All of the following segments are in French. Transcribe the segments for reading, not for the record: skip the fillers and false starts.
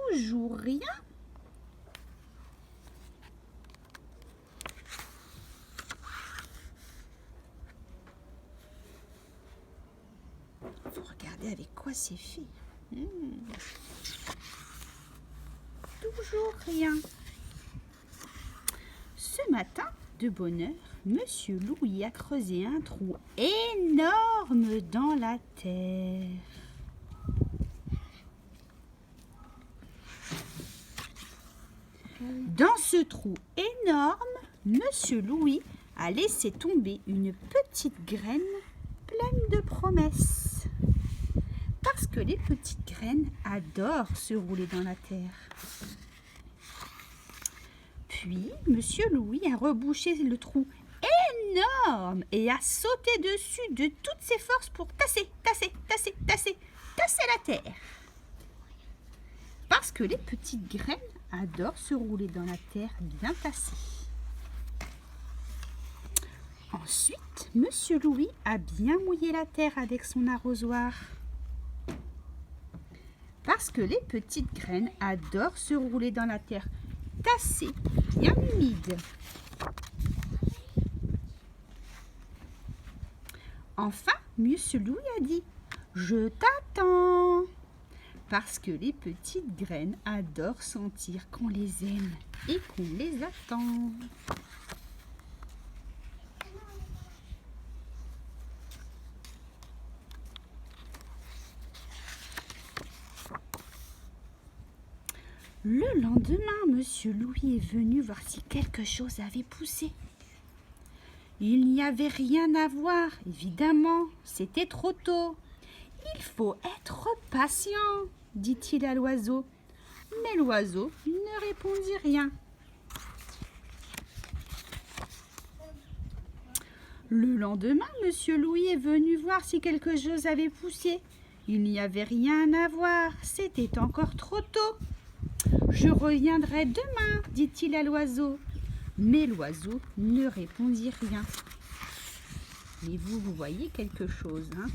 toujours rien. Faut regarder avec quoi c'est fait. Toujours rien. Ce matin, de bonne heure, Monsieur Louis a creusé un trou énorme dans la terre. Dans ce trou énorme, Monsieur Louis a laissé tomber une petite graine pleine de promesses. Parce que les petites graines adorent se rouler dans la terre. Puis, Monsieur Louis a rebouché le trou énorme et a sauté dessus de toutes ses forces pour tasser la terre. Parce que les petites graines adorent se rouler dans la terre bien tassée. Ensuite, Monsieur Louis a bien mouillé la terre avec son arrosoir. Parce que les petites graines adorent se rouler dans la terre tassée, bien humide. Enfin, Monsieur Louis a dit « Je t'attends » parce que les petites graines adorent sentir qu'on les aime et qu'on les attend. Le lendemain, Monsieur Louis est venu voir si quelque chose avait poussé. Il n'y avait rien à voir, évidemment, c'était trop tôt. Il faut être patient, dit-il à l'oiseau. Mais l'oiseau ne répondit rien. Le lendemain, Monsieur Louis est venu voir si quelque chose avait poussé. Il n'y avait rien à voir, c'était encore trop tôt. Je reviendrai demain, dit-il à l'oiseau. Mais l'oiseau ne répondit rien. Mais vous voyez quelque chose, hein?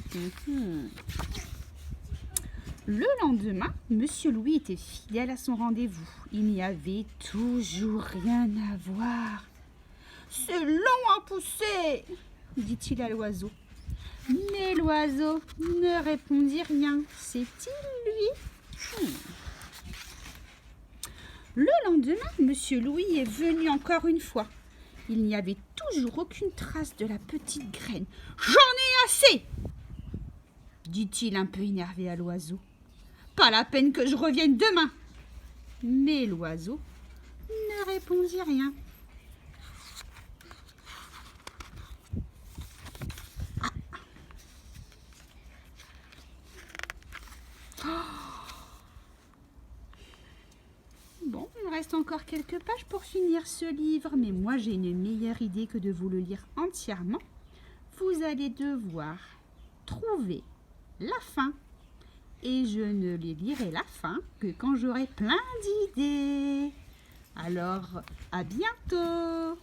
Le lendemain, Monsieur Louis était fidèle à son rendez-vous. Il n'y avait toujours rien à voir. « C'est long à pousser !» dit-il à l'oiseau. Mais l'oiseau ne répondit rien. C'est-il lui? Le lendemain, Monsieur Louis est venu encore une fois. Il n'y avait toujours aucune trace de la petite graine. « J'en ai assez !» dit-il un peu énervé à l'oiseau. « Pas la peine que je revienne demain !» Mais l'oiseau ne répondit rien. Bon, il reste encore quelques pages pour finir ce livre, mais moi j'ai une meilleure idée que de vous le lire entièrement. Vous allez devoir trouver la fin. Et je ne les lirai la fin que quand j'aurai plein d'idées. Alors, à bientôt!